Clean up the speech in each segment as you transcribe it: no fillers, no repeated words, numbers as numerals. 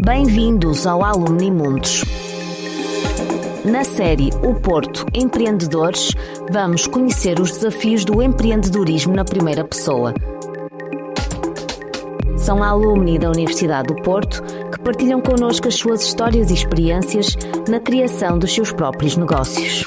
Bem-vindos ao Alumni Mundos. Na série O Porto Empreendedores, vamos conhecer os desafios do empreendedorismo na primeira pessoa. São alumni da Universidade do Porto que partilham connosco as suas histórias e experiências na criação dos seus próprios negócios.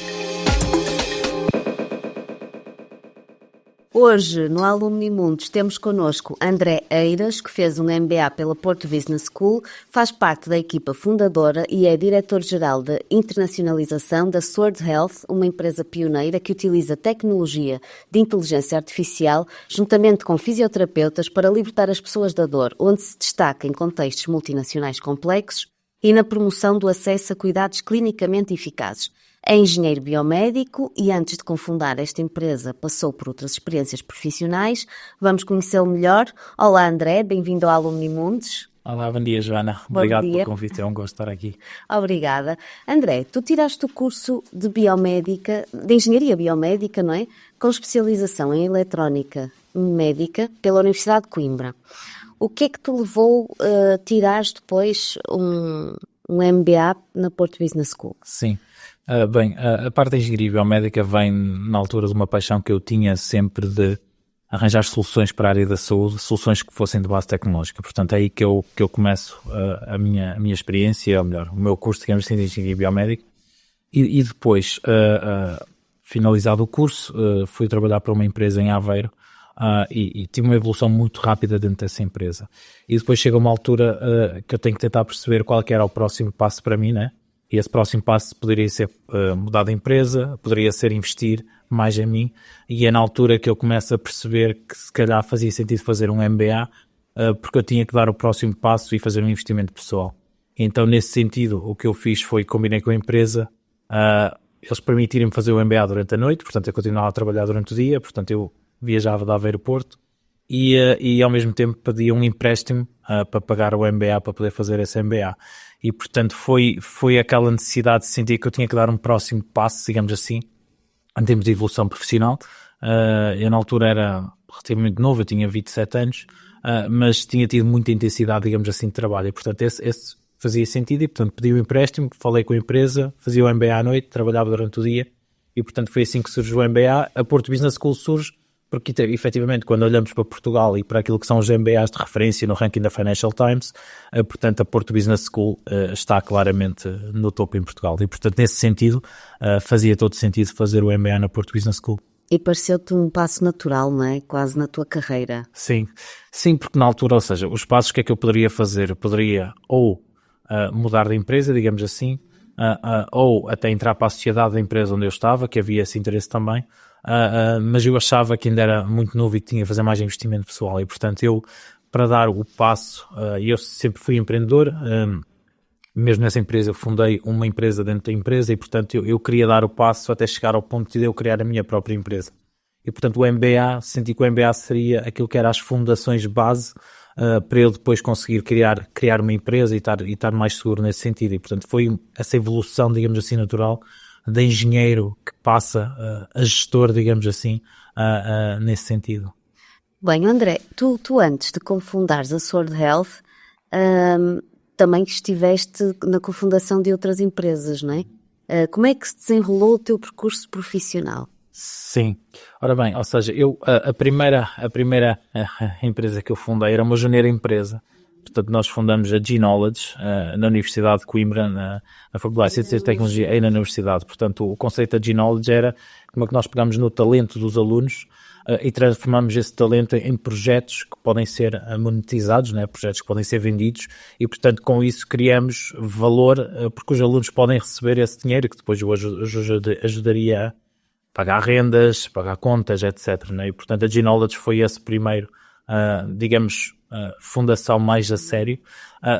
Hoje, no Alumni Mundos, temos connosco André Eiras, que fez um MBA pela Porto Business School, faz parte da equipa fundadora e é diretor-geral de internacionalização da Sword Health, uma empresa pioneira que utiliza tecnologia de inteligência artificial, juntamente com fisioterapeutas, para libertar as pessoas da dor, onde se destaca em contextos multinacionais complexos e na promoção do acesso a cuidados clinicamente eficazes. É engenheiro biomédico e antes de cofundar esta empresa passou por outras experiências profissionais. Vamos conhecê-lo melhor. Olá André, bem-vindo ao Alumni Mundos. Olá, bom dia Joana. Obrigado pelo convite, é um gosto estar aqui. Obrigada. André, tu tiraste o curso de biomédica, de engenharia biomédica, não é? Com especialização em eletrónica médica pela Universidade de Coimbra. O que é que te levou a tirar depois um MBA na Porto Business School? Sim. A parte da engenharia biomédica vem na altura de uma paixão que eu tinha sempre de arranjar soluções para a área da saúde, soluções que fossem de base tecnológica. Portanto, é aí que eu começo a minha experiência, ou melhor, o meu curso, digamos assim, de engenharia biomédica. E depois, finalizado o curso, fui trabalhar para uma empresa em Aveiro e tive uma evolução muito rápida dentro dessa empresa. E depois chega uma altura que eu tenho que tentar perceber qual que era o próximo passo para mim, né? E esse próximo passo poderia ser mudar de empresa, poderia ser investir mais em mim, e é na altura que eu começo a perceber que se calhar fazia sentido fazer um MBA, porque eu tinha que dar o próximo passo e fazer um investimento pessoal. Então, nesse sentido, o que eu fiz foi combinei com a empresa, eles permitirem-me fazer o MBA durante a noite, portanto eu continuava a trabalhar durante o dia, portanto eu viajava de Aveiro Porto, e ao mesmo tempo pedia um empréstimo para pagar o MBA, para poder fazer esse MBA. E, portanto, foi aquela necessidade de sentir que eu tinha que dar um próximo passo, digamos assim, em termos de evolução profissional. Eu, na altura, era relativamente novo, eu tinha 27 anos, mas tinha tido muita intensidade, digamos assim, de trabalho. E, portanto, esse fazia sentido e, portanto, pedi o empréstimo, falei com a empresa, fazia o MBA à noite, trabalhava durante o dia e, portanto, foi assim que surgiu o MBA. A Porto Business School surge porque, efetivamente, quando olhamos para Portugal e para aquilo que são os MBAs de referência no ranking da Financial Times, portanto, a Porto Business School está claramente no topo em Portugal. E, portanto, nesse sentido, fazia todo sentido fazer o MBA na Porto Business School. E pareceu-te um passo natural, não é? Quase na tua carreira. Sim, porque na altura, ou seja, os passos que é que eu poderia fazer? Eu poderia ou mudar de empresa, digamos assim, ou até entrar para a sociedade da empresa onde eu estava, que havia esse interesse também. Mas eu achava que ainda era muito novo e que tinha que fazer mais investimento pessoal e, portanto, eu, para dar o passo, eu sempre fui empreendedor, mesmo nessa empresa eu fundei uma empresa dentro da empresa e, portanto, eu queria dar o passo até chegar ao ponto de eu criar a minha própria empresa. E, portanto, o MBA, senti que o MBA seria aquilo que era as fundações base para eu depois conseguir criar uma empresa e estar mais seguro nesse sentido. E, portanto, foi essa evolução, digamos assim, natural de engenheiro que passa a gestor, digamos assim, nesse sentido. Bem, André, tu antes de cofundares a Sword Health, também estiveste na cofundação de outras empresas, não é? Como é que se desenrolou o teu percurso profissional? Sim. Ora bem, ou seja, a primeira empresa que eu fundei era uma junior empresa. Portanto, nós fundamos a G-Knowledge na Universidade de Coimbra, na Faculdade de Ciências e Tecnologia e na Universidade. Portanto, o conceito da G-Knowledge era como é que nós pegamos no talento dos alunos e transformamos esse talento em projetos que podem ser monetizados, né? Projetos que podem ser vendidos e, portanto, com isso criamos valor porque os alunos podem receber esse dinheiro que depois ajudaria a pagar rendas, pagar contas, etc. Né? E, portanto, a G-Knowledge foi esse primeiro, digamos, fundação mais a sério.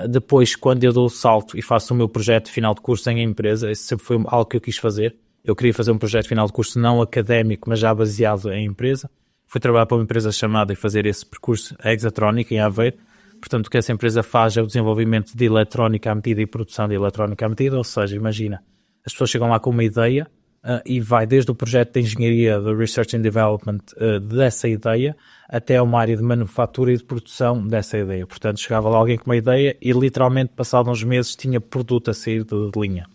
Depois, quando eu dou o salto e faço o meu projeto final de curso em empresa, isso sempre foi algo que eu quis fazer. Eu queria fazer um projeto final de curso não académico, mas já baseado em empresa. Fui trabalhar para uma empresa chamada e fazer esse percurso, a Exatronic, em Aveiro. Portanto, o que essa empresa faz é o desenvolvimento de eletrónica à medida e produção de eletrónica à medida. Ou seja, imagina, as pessoas chegam lá com uma ideia, e vai desde o projeto de engenharia, do Research and Development dessa ideia, até uma área de manufatura e de produção dessa ideia. Portanto, chegava lá alguém com uma ideia e literalmente, passado uns meses, tinha produto a sair de linha.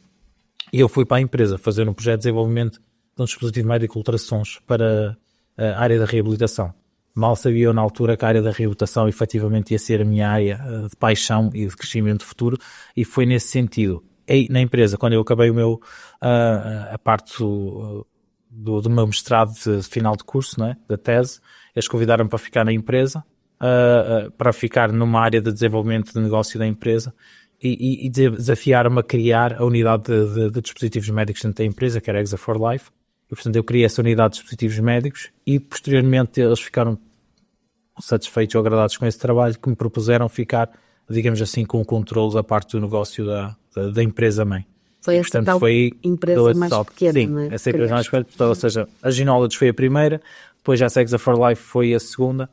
E eu fui para a empresa fazer um projeto de desenvolvimento de um dispositivo médico de ultrassons para a área da reabilitação. Mal sabia eu na altura que a área da reabilitação efetivamente ia ser a minha área de paixão e de crescimento futuro, e foi nesse sentido. E na empresa, quando eu acabei o meu, a parte do meu mestrado de final de curso, não é? Da tese, eles convidaram-me para ficar na empresa, para ficar numa área de desenvolvimento de negócio da empresa, e desafiaram-me a criar a unidade de dispositivos médicos dentro da empresa, que era Exa for Life. E, portanto, eu criei essa unidade de dispositivos médicos e, posteriormente, eles ficaram satisfeitos ou agradados com esse trabalho, que me propuseram ficar, digamos assim, com o controle da parte do negócio da empresa-mãe. Foi essa tal empresa mais pequena, sim, não é? Essa empresa mais pequena, ou seja, a G-Knowledge foi a primeira, depois a Exa for Life foi a segunda,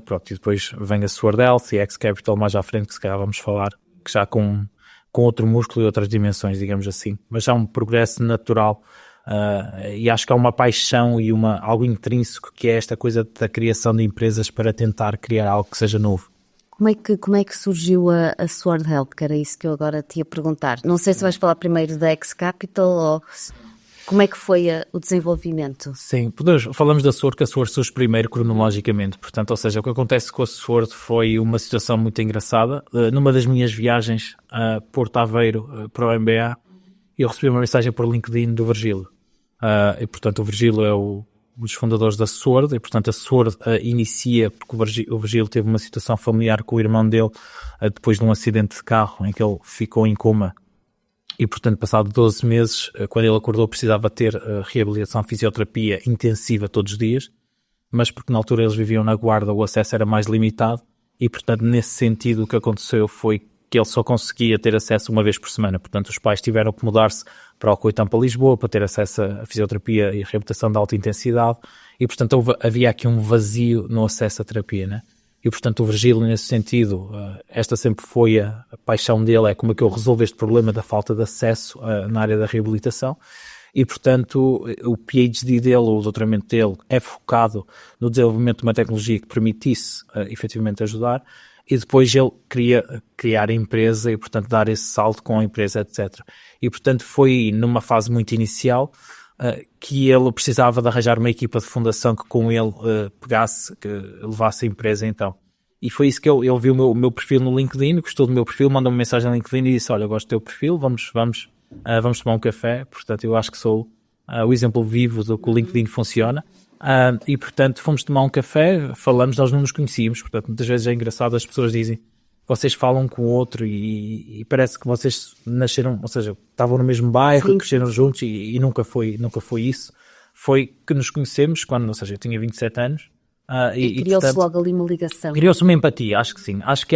pronto, e depois vem a Sword Health e a X Capital mais à frente, que se calhar vamos falar, que já com outro músculo e outras dimensões, digamos assim. Mas já um progresso natural, e acho que há uma paixão e algo intrínseco, que é esta coisa da criação de empresas para tentar criar algo que seja novo. Como é que surgiu a Sword Health? Que era isso que eu agora te ia perguntar. Não sei se vais falar primeiro da X Capital ou como é que foi o desenvolvimento? Sim, falamos da Sword, que a Sword surge primeiro cronologicamente. Portanto, ou seja, o que acontece com a Sword foi uma situação muito engraçada. Numa das minhas viagens a Porto Aveiro para o MBA, eu recebi uma mensagem por LinkedIn do Virgílio. E, portanto, o Virgílio é um dos fundadores da Sword, e, portanto, a Sword inicia porque o Virgílio teve uma situação familiar com o irmão dele, depois de um acidente de carro em que ele ficou em coma. E, portanto, passado 12 meses, quando ele acordou, precisava ter reabilitação, fisioterapia intensiva todos os dias, mas porque na altura eles viviam na Guarda, o acesso era mais limitado, e, portanto, nesse sentido, o que aconteceu foi que ele só conseguia ter acesso uma vez por semana. Portanto, os pais tiveram que mudar-se para o Coitão, para Lisboa, para ter acesso a fisioterapia e reabilitação de alta intensidade, e, portanto, havia aqui um vazio no acesso à terapia, né? E, portanto, o Virgílio, nesse sentido, esta sempre foi a paixão dele, é como é que eu resolvo este problema da falta de acesso na área da reabilitação. E, portanto, o PhD dele, o doutoramento dele, é focado no desenvolvimento de uma tecnologia que permitisse efetivamente ajudar, e depois ele queria criar a empresa e, portanto, dar esse salto com a empresa, etc. E, portanto, foi numa fase muito inicial que ele precisava de arranjar uma equipa de fundação que com ele que levasse a empresa então. E foi isso que ele viu o meu perfil no LinkedIn, gostou do meu perfil, mandou-me uma mensagem no LinkedIn e disse: olha, eu gosto do teu perfil, vamos tomar um café. Portanto, eu acho que sou o exemplo vivo do que o LinkedIn funciona. E, portanto, fomos tomar um café, falamos, nós não nos conhecíamos, portanto, muitas vezes é engraçado, as pessoas dizem, vocês falam com o outro e parece que vocês nasceram, ou seja, estavam no mesmo bairro, sim, cresceram juntos e nunca foi isso. Foi que nos conhecemos quando, ou seja, eu tinha 27 anos. E criou-se logo ali uma ligação. Criou-se uma empatia, acho que sim. Acho que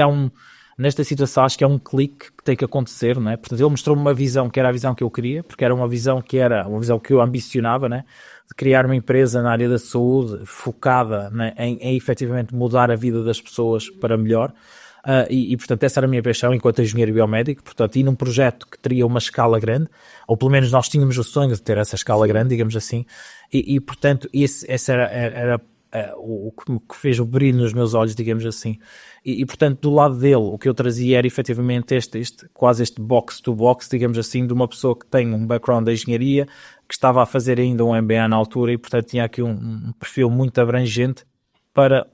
nesta situação, acho que é um clique que tem que acontecer, não é? Portanto, ele mostrou-me uma visão que era a visão que eu queria, porque era uma visão que eu ambicionava, né? De criar uma empresa na área da saúde focada, né, em efetivamente mudar a vida das pessoas para melhor. E, portanto, essa era a minha paixão enquanto engenheiro biomédico, portanto, e num projeto que teria uma escala grande, ou pelo menos nós tínhamos o sonho de ter essa escala grande, digamos assim, e portanto, esse era o que fez o brilho nos meus olhos, digamos assim. E, portanto, do lado dele, o que eu trazia era efetivamente quase este box-to-box, digamos assim, de uma pessoa que tem um background de engenharia, que estava a fazer ainda um MBA na altura e, portanto, tinha aqui um perfil muito abrangente para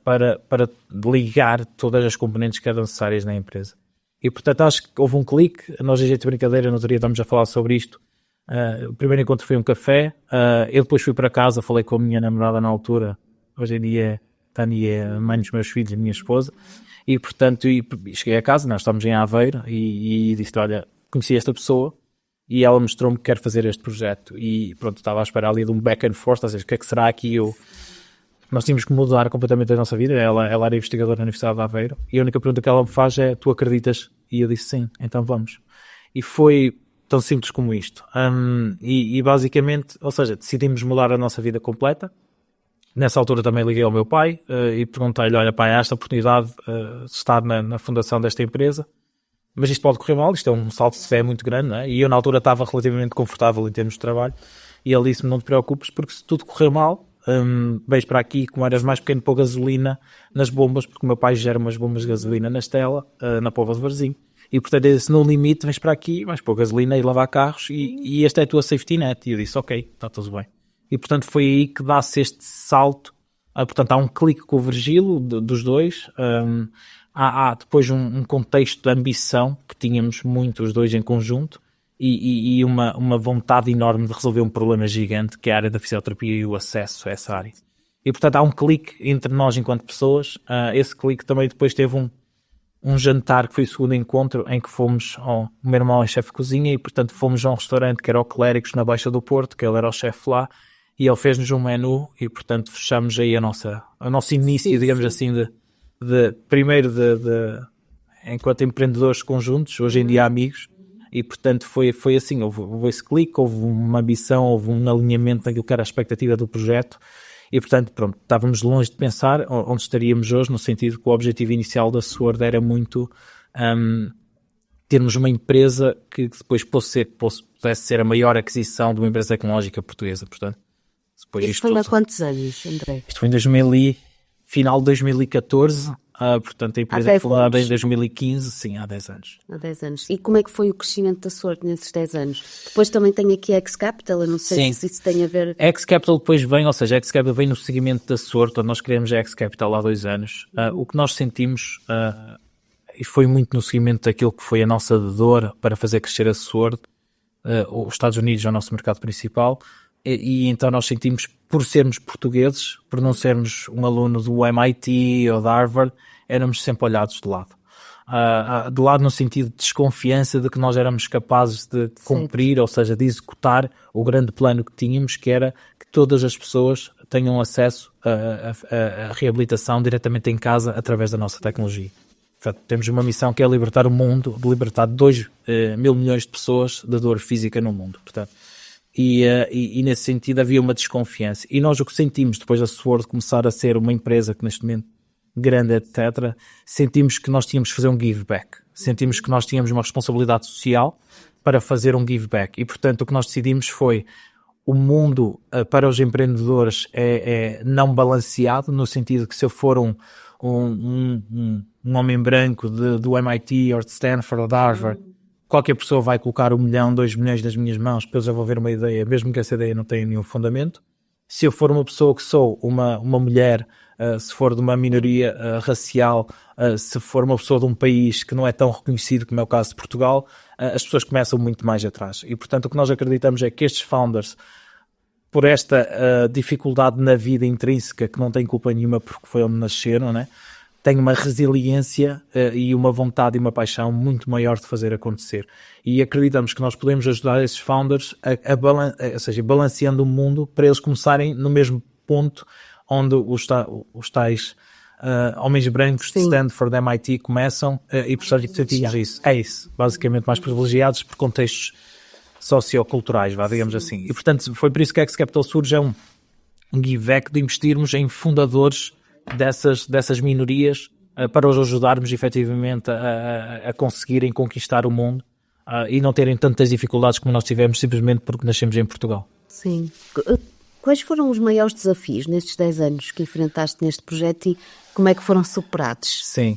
ligar todas as componentes que eram necessárias na empresa. E, portanto, acho que houve um clique. Nós, em jeito de brincadeira, no outro dia estamos a falar sobre isto. O primeiro encontro foi um café. Eu depois fui para casa, falei com a minha namorada na altura. Hoje em dia, Tânia é a mãe dos meus filhos e minha esposa. E, portanto, cheguei a casa, nós estamos em Aveiro, e disse: olha, conheci esta pessoa e ela mostrou-me que quer fazer este projeto. E pronto, estava à espera ali de um back and forth, ou seja, o que é que será que nós tínhamos que mudar completamente a nossa vida. Ela era investigadora na Universidade de Aveiro e a única pergunta que ela me faz é: tu acreditas? E eu disse: sim, então vamos. E foi tão simples como isto. E basicamente, ou seja, decidimos mudar a nossa vida completa. Nessa altura também liguei ao meu pai e perguntei-lhe: olha pai, há esta oportunidade de estar na fundação desta empresa, mas isto pode correr mal, isto é um salto de fé muito grande, não é? E eu na altura estava relativamente confortável em termos de trabalho. e ele disse-me, não te preocupes, porque se tudo correr mal, vens para aqui, como eras mais pequeno, pôr gasolina nas bombas, porque o meu pai gera umas bombas de gasolina na Estela, na Póvoa de Varzim. E portanto, se no limite, vens para aqui, vais pôr gasolina e lavar carros, e esta é a tua safety net. E eu disse, ok, está tudo bem. E portanto foi aí que dá-se este salto. Portanto, há um clique com o Virgílio, dos dois. Há depois um contexto de ambição que tínhamos muito os dois em conjunto, e uma vontade enorme de resolver um problema gigante, que é a área da fisioterapia e o acesso a essa área. E portanto há um clique entre nós enquanto pessoas. Esse clique também depois teve um jantar, que foi o segundo encontro, em que fomos, o meu irmão é chefe de cozinha, e portanto fomos a um restaurante que era o Clérigos, na Baixa do Porto, que ele era o chefe lá, e ele fez-nos um menu, e portanto fechamos aí o nosso início, sim, digamos assim, primeiro enquanto empreendedores conjuntos, hoje em dia amigos, e portanto foi assim, houve esse clique, houve uma ambição, houve um alinhamento naquilo que era a expectativa do projeto, e portanto, pronto, estávamos longe de pensar onde estaríamos hoje, no sentido que o objetivo inicial da Sword era muito termos uma empresa que depois pudesse ser a maior aquisição de uma empresa tecnológica portuguesa. Portanto, depois Isso foi há quantos anos, André? Isto foi em final de 2014, portanto a empresa foi fundada em 2015, sim, há 10 anos. Há 10 anos. E como é que foi o crescimento da Sword nesses 10 anos? Depois também tem aqui a X-Capital, eu não sei se isso tem a ver... A X-Capital depois vem, ou seja, a X-Capital vem no seguimento da Sword, então nós criamos a X-Capital há 2 anos. O que nós sentimos, e foi muito no seguimento daquilo que foi a nossa dor para fazer crescer a Sword, os Estados Unidos é o nosso mercado principal, e então nós sentimos, por sermos portugueses, por não sermos um aluno do MIT ou da Harvard, éramos sempre olhados de lado. De lado no sentido de desconfiança de que nós éramos capazes de cumprir, sim, ou seja, de executar o grande plano que tínhamos, que era que todas as pessoas tenham acesso à reabilitação diretamente em casa através da nossa tecnologia. Portanto, temos uma missão que é libertar o mundo, de libertar 2 mil milhões de pessoas da dor física no mundo. Portanto, e nesse sentido havia uma desconfiança. E nós o que sentimos depois da Sword começar a ser uma empresa que neste momento grande, etc., sentimos que nós tínhamos que fazer um give back. Sentimos que nós tínhamos uma responsabilidade social para fazer um give back. E portanto o que nós decidimos foi: o mundo para os empreendedores é não balanceado, no sentido que se eu for um homem branco do MIT ou de Stanford ou de Harvard, qualquer pessoa vai colocar 1 milhão, 2 milhões nas minhas mãos para eu desenvolver uma ideia, mesmo que essa ideia não tenha nenhum fundamento. Se eu for uma pessoa que sou uma mulher, se for de uma minoria racial, se for uma pessoa de um país que não é tão reconhecido como é o caso de Portugal, as pessoas começam muito mais atrás. E portanto o que nós acreditamos é que estes founders, por esta dificuldade na vida intrínseca, que não têm culpa nenhuma porque foi onde nasceram, né, têm uma resiliência e uma vontade e uma paixão muito maior de fazer acontecer. E acreditamos que nós podemos ajudar esses founders ou seja, balanceando o mundo para eles começarem no mesmo ponto onde os tais homens brancos, sim, de Stanford, MIT começam, e portanto é isso, basicamente mais privilegiados por contextos socioculturais, digamos assim. E portanto foi por isso que a X-Capital surge, é um give back de investirmos em fundadores dessas minorias, para os ajudarmos efetivamente a conseguirem conquistar o mundo, e não terem tantas dificuldades como nós tivemos simplesmente porque nascemos em Portugal. Sim. Quais foram os maiores desafios nestes 10 anos que enfrentaste neste projeto e como é que foram superados? Sim.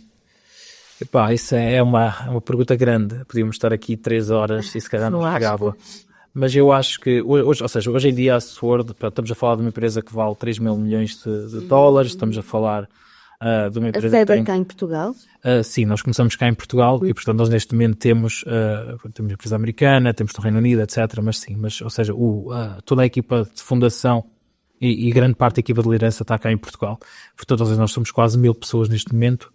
Epá, isso é uma pergunta grande. Podíamos estar aqui 3 horas e se calhar não chegava. Mas eu acho que, hoje em dia a Sword, estamos a falar de uma empresa que vale 3 mil milhões de dólares, estamos a falar de uma empresa que tem... cá em Portugal? Sim, nós começamos cá em Portugal e portanto nós neste momento temos uma empresa americana, temos no Reino Unido, etc. Ou seja, toda a equipa de fundação e grande parte da equipa de liderança está cá em Portugal. Portanto, nós somos quase 1000 pessoas neste momento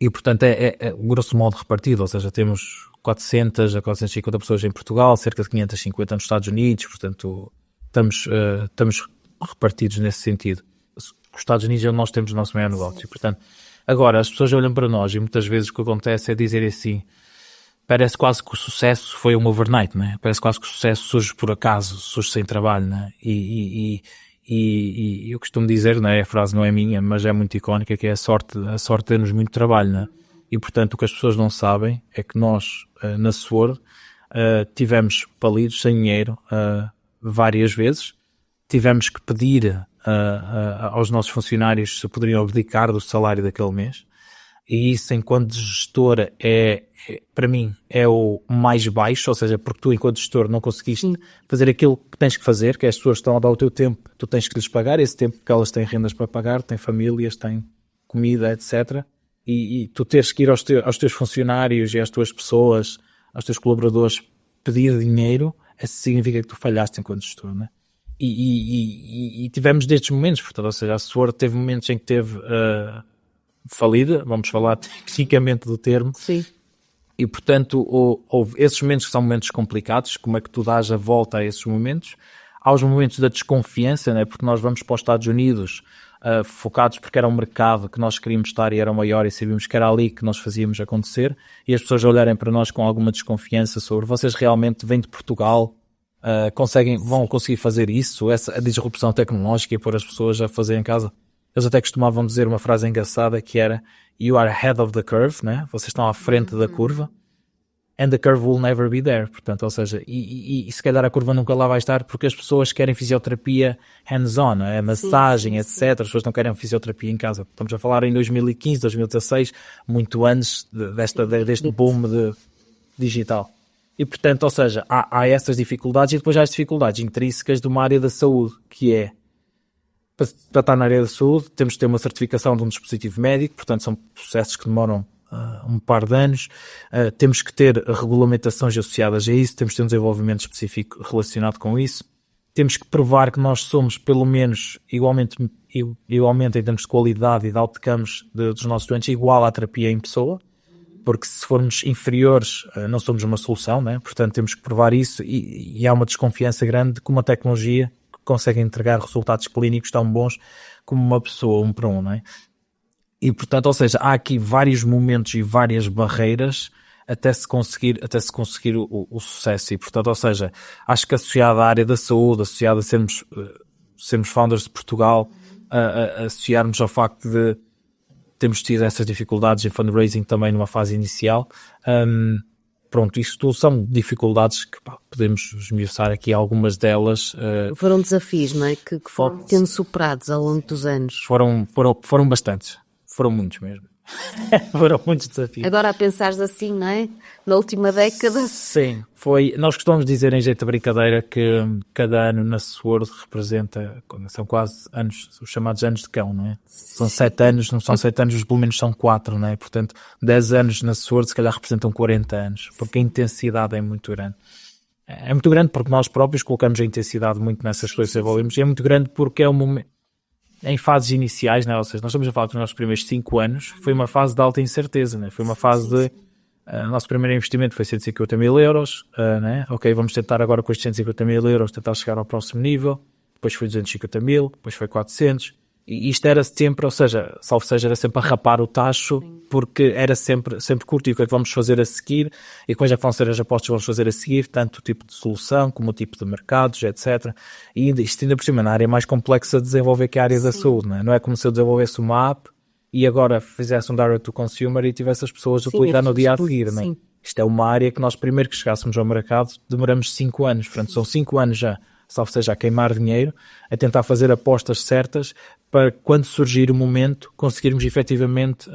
e portanto é grosso modo repartido, ou seja, temos 400 a 450 pessoas em Portugal, cerca de 550 nos Estados Unidos, portanto estamos repartidos nesse sentido. Os Estados Unidos é onde nós temos o nosso maior negócio, portanto, agora as pessoas olham para nós e muitas vezes o que acontece é dizer assim, parece quase que o sucesso foi um overnight, né? Parece quase que o sucesso surge por acaso, surge sem trabalho, né? E eu costumo dizer, né? A frase não é minha, mas é muito icónica, que é a sorte ter-nos muito trabalho, né? E portanto o que as pessoas não sabem é que nós, na Sword, tivemos palidos sem dinheiro várias vezes. Tivemos que pedir aos nossos funcionários se poderiam abdicar do salário daquele mês. E isso, enquanto gestor, para mim, é o mais baixo, ou seja, porque tu, enquanto gestor, não conseguiste fazer aquilo que tens que fazer, que as pessoas estão a dar o teu tempo, tu tens que lhes pagar esse tempo, porque elas têm rendas para pagar, têm famílias, têm comida, etc. E tu teres que ir aos teus funcionários e às tuas pessoas, aos teus colaboradores, pedir dinheiro, isso significa que tu falhaste enquanto gestor, não é? E tivemos destes momentos, portanto, ou seja, a Sword teve momentos em que teve falida, vamos falar tecnicamente do termo. Sim. E, portanto, houve esses momentos que são momentos complicados, como é que tu dás a volta a esses momentos. Há os momentos da desconfiança, né? Porque nós vamos para os Estados Unidos focados porque era um mercado que nós queríamos estar e era o maior e sabíamos que era ali que nós fazíamos acontecer, e as pessoas olharem para nós com alguma desconfiança sobre vocês realmente vêm de Portugal, vão conseguir fazer isso, a disrupção tecnológica e pôr as pessoas a fazer em casa. Eles até costumavam dizer uma frase engraçada que era "You are ahead of the curve", né? Vocês estão à frente da curva, and the curve will never be there. Portanto, ou seja, e se calhar a curva nunca lá vai estar porque as pessoas querem fisioterapia hands-on, né? Massagem, etc. As pessoas não querem fisioterapia em casa. Estamos a falar em 2015, 2016, muito antes deste boom digital. E, portanto, ou seja, há essas dificuldades e depois há as dificuldades intrínsecas de uma área da saúde, que é, para estar na área da saúde, temos de ter uma certificação de um dispositivo médico, portanto são processos que demoram um par de anos, temos que ter regulamentações associadas a isso, temos que ter um desenvolvimento específico relacionado com isso, temos que provar que nós somos pelo menos igualmente em termos de qualidade e de outcomes dos nossos doentes, igual à terapia em pessoa, porque se formos inferiores não somos uma solução, né? Portanto temos que provar isso e há uma desconfiança grande de que uma tecnologia consegue entregar resultados clínicos tão bons como uma pessoa, 1 para 1, não é? E, portanto, ou seja, há aqui vários momentos e várias barreiras até se conseguir o sucesso. E, portanto, ou seja, acho que associado à área da saúde, associado a sermos founders de Portugal, associarmos ao facto de termos tido essas dificuldades em fundraising também numa fase inicial, pronto, isto são dificuldades que podemos esmiuçar aqui, algumas delas. Foram desafios, não é? Que foram sendo superados ao longo dos anos. Foram bastantes. Foram muitos mesmo. Foram muitos desafios. Agora a pensares assim, não é? Na última década. Sim, foi. Nós costumamos dizer em jeito de brincadeira que cada ano na Sword representa, são quase anos, os chamados anos de cão, não é? São 7 anos, não são 7 anos, pelo menos são 4, não é? Portanto, 10 anos na Sword se calhar representam 40 anos, porque a intensidade é muito grande. É muito grande porque nós próprios colocamos a intensidade muito nessas coisas que desenvolvemos, e é muito grande porque é um momento, em fases iniciais, né? Ou seja, nós estamos a falar dos nossos primeiros 5 anos, foi uma fase de alta incerteza, né? Foi uma fase de... O nosso primeiro investimento foi 150 mil euros, né? Ok, vamos tentar agora com estes 150 mil euros tentar chegar ao próximo nível, depois foi 250 mil, depois foi 400, e isto era sempre, ou seja, salvo seja, era sempre a rapar o tacho, porque era sempre curto, e o que é que vamos fazer a seguir, e quais é que vão ser as apostas que vamos fazer a seguir, tanto o tipo de solução, como o tipo de mercados, etc. E isto ainda por cima, na área mais complexa de desenvolver que é a área da saúde, não é? Não é como se eu desenvolvesse uma app e agora fizesse um direct to consumer e tivesse as pessoas a utilizar no dia a seguir, não é? Isto é uma área que nós, primeiro que chegássemos ao mercado, demoramos 5 anos, portanto são 5 anos já, salvo seja a queimar dinheiro, a tentar fazer apostas certas para quando surgir o momento conseguirmos efetivamente,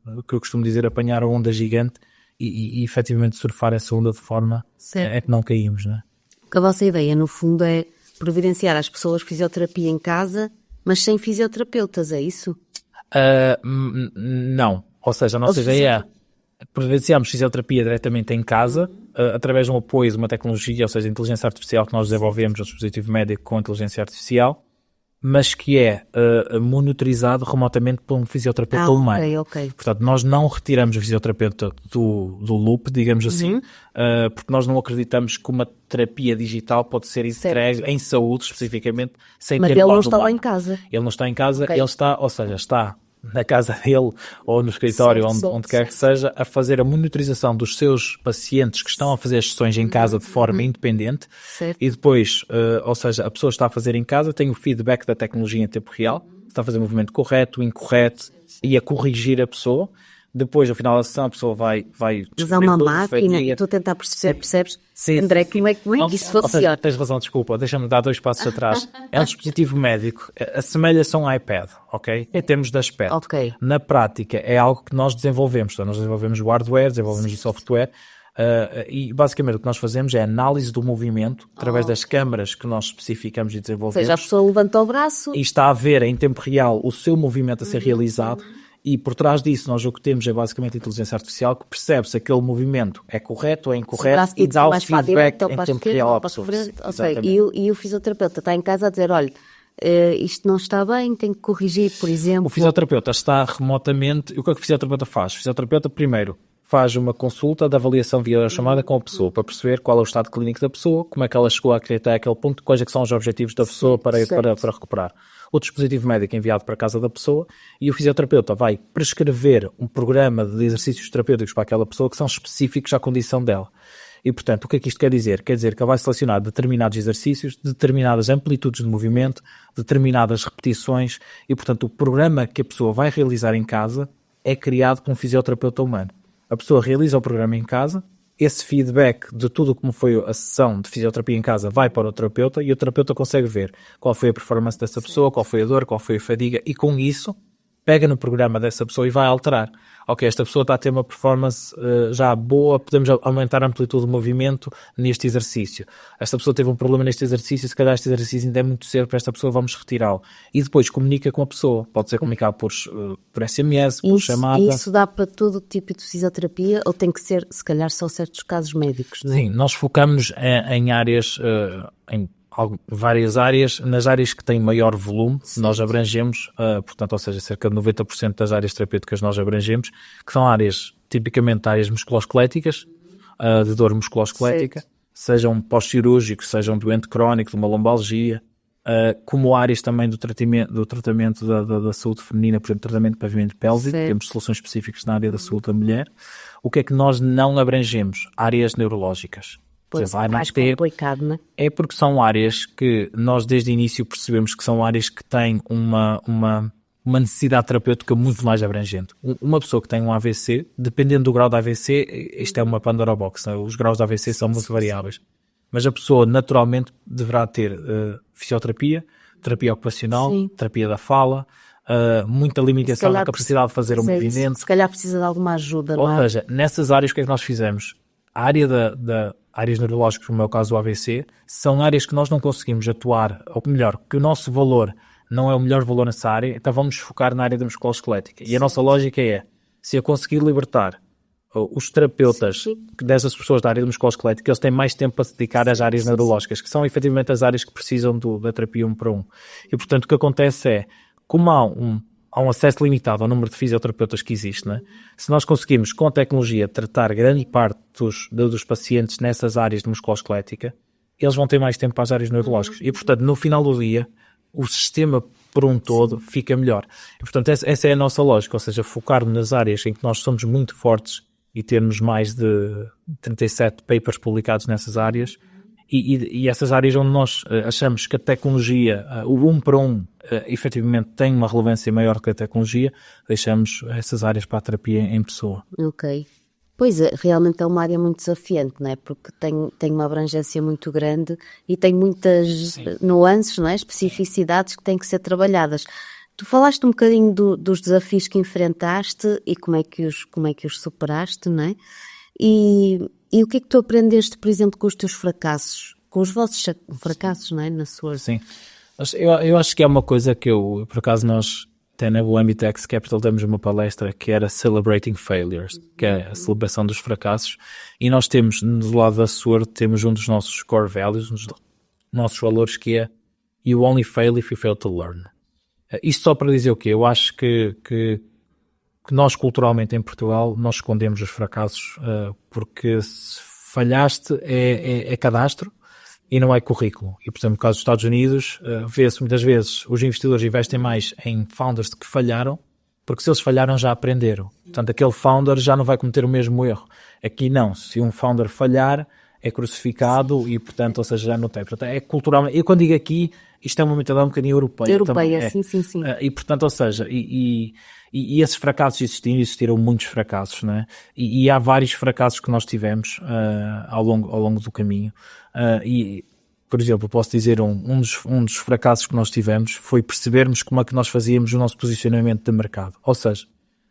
o que eu costumo dizer, apanhar a onda gigante e efetivamente surfar essa onda de forma a que não caímos, não é? Porque a vossa ideia, no fundo, é providenciar às pessoas fisioterapia em casa, mas sem fisioterapeutas, é isso? Não. Ou seja, a nossa ideia é providenciarmos fisioterapia diretamente em casa, através de um apoio de uma tecnologia, ou seja, inteligência artificial que nós desenvolvemos, um dispositivo médico com inteligência artificial, mas que é monitorizado remotamente por um fisioterapeuta humano. Okay. Portanto, nós não retiramos o fisioterapeuta do loop, digamos assim, porque nós não acreditamos que uma terapia digital pode ser entregue em saúde, especificamente, sem mas ter ele não está lá em casa. Ele não está em casa, ele está, ou seja, está na casa dele ou no escritório, onde quer que seja, a fazer a monitorização dos seus pacientes que estão a fazer as sessões em casa de forma independente. Certo. E depois, ou seja, a pessoa está a fazer em casa, tem o feedback da tecnologia em tempo real, está a fazer o movimento correto, incorreto e a corrigir a pessoa. Depois, no final da sessão, a pessoa vai Mas há uma máquina, estou a tentar perceber, percebes? Sim. André, como é que isso funciona? Seja, tens razão, desculpa, deixa-me dar 2 passos atrás. É um dispositivo médico, assemelha-se a um iPad, ok? Em termos de aspecto. Ok. Na prática, é algo que nós desenvolvemos. Então, nós desenvolvemos o hardware, desenvolvemos o software, e basicamente o que nós fazemos é análise do movimento através das câmaras que nós especificamos e Ou desenvolvemos. seja, a pessoa levanta o braço... E está a ver em tempo real o seu movimento a ser realizado. E por trás disso, nós o que temos é basicamente a inteligência artificial que percebe se aquele movimento é correto ou é incorreto e dá o feedback em tempo real à pessoa. E o fisioterapeuta está em casa a dizer, olha, isto não está bem, tem que corrigir, por exemplo. O fisioterapeuta está remotamente... O que é que o fisioterapeuta faz? O fisioterapeuta, primeiro, faz uma consulta de avaliação via chamada com a pessoa para perceber qual é o estado clínico da pessoa, como é que ela chegou a acreditar aquele ponto, quais é que são os objetivos da pessoa para recuperar. O dispositivo médico é enviado para a casa da pessoa e o fisioterapeuta vai prescrever um programa de exercícios terapêuticos para aquela pessoa que são específicos à condição dela. E, portanto, o que é que isto quer dizer? Quer dizer que ele vai selecionar determinados exercícios, determinadas amplitudes de movimento, determinadas repetições e, portanto, o programa que a pessoa vai realizar em casa é criado com um fisioterapeuta humano. A pessoa realiza o programa em casa, esse feedback de tudo como foi a sessão de fisioterapia em casa vai para o terapeuta e o terapeuta consegue ver qual foi a performance dessa pessoa, qual foi a dor, qual foi a fadiga e com isso pega no programa dessa pessoa e vai alterar. Ok, esta pessoa está a ter uma performance já boa, podemos aumentar a amplitude do movimento neste exercício. Esta pessoa teve um problema neste exercício, se calhar este exercício ainda é muito cedo para esta pessoa, vamos retirá-lo. E depois comunica com a pessoa. Pode ser comunicar por SMS, por chamada. Isso dá para todo tipo de fisioterapia ou tem que ser, se calhar, só certos casos médicos? Não é? Sim, nós focamos em áreas, em várias áreas, nas áreas que têm maior volume, nós abrangemos, portanto, ou seja, cerca de 90% das áreas terapêuticas nós abrangemos, que são áreas, tipicamente áreas musculoesqueléticas, de dor musculoesquelética, sejam pós-cirúrgicos, sejam doente crónico, de uma lombalgia, como áreas também do tratamento da saúde feminina, por exemplo, tratamento de pavimento pélvico, temos soluções específicas na área da saúde da mulher. O que é que nós não abrangemos? Áreas neurológicas. Pois, é mais complicado, não é? É porque são áreas que nós desde o início percebemos que são áreas que têm uma necessidade terapêutica muito mais abrangente. Uma pessoa que tem um AVC, dependendo do grau de AVC, isto é uma Pandora Box, né? Os graus de AVC são muito variáveis, mas a pessoa naturalmente deverá ter fisioterapia, terapia ocupacional, terapia da fala, muita limitação na capacidade de fazer o movimento. Se calhar precisa de alguma ajuda. Ou seja, nessas áreas o que é que nós fizemos? A área áreas neurológicas, como é o caso do AVC, são áreas que nós não conseguimos atuar, ou melhor, que o nosso valor não é o melhor valor nessa área, então vamos focar na área da musculoesquelética. E a nossa lógica é, se eu conseguir libertar os terapeutas dessas pessoas da área da musculoesquelética, eles têm mais tempo para se dedicar às áreas neurológicas, que são efetivamente as áreas que precisam da terapia 1 para 1. E portanto o que acontece é, como há um acesso limitado ao número de fisioterapeutas que existe, né? Se nós conseguimos, com a tecnologia, tratar grande parte dos pacientes nessas áreas de musculoesquelética, eles vão ter mais tempo para as áreas neurológicas. E, portanto, no final do dia, o sistema por um todo fica melhor. E, portanto, essa é a nossa lógica, ou seja, focar nas áreas em que nós somos muito fortes e termos mais de 37 papers publicados nessas áreas, e essas áreas onde nós achamos que a tecnologia, o 1 para 1, efetivamente tem uma relevância maior que a tecnologia, deixamos essas áreas para a terapia em pessoa. Ok. Pois é, realmente é uma área muito desafiante, não é? Porque tem uma abrangência muito grande e tem muitas nuances, não é? Especificidades que têm que ser trabalhadas. Tu falaste um bocadinho dos desafios que enfrentaste e como é que os superaste, não é? E o que é que tu aprendeste, por exemplo, com os teus fracassos, com os vossos fracassos, não é? Na sua... Sim, eu acho que é uma coisa que por acaso nós, até na Ambitex Capital, demos uma palestra que era Celebrating Failures, que é a celebração dos fracassos, e nós temos, do lado da SWORD, temos um dos nossos core values, um dos nossos valores, que é You only fail if you fail to learn. Isto só para dizer o quê? Eu acho que nós culturalmente em Portugal nós escondemos os fracassos porque se falhaste é cadastro e não é currículo. E por exemplo, no caso dos Estados Unidos vê-se muitas vezes os investidores investem mais em founders que falharam, porque se eles falharam já aprenderam. Portanto, aquele founder já não vai cometer o mesmo erro. Aqui não, se um founder falhar é crucificado e, portanto, ou seja, já não tem. Portanto, é cultural. Eu quando digo aqui, isto é uma mentalidade um bocadinho europeia. Europeia, sim. E, portanto, ou seja, e esses fracassos existiram muitos fracassos, né? E há vários fracassos que nós tivemos ao longo do caminho. Por exemplo, posso dizer um dos fracassos que nós tivemos foi percebermos como é que nós fazíamos o nosso posicionamento de mercado. Ou seja,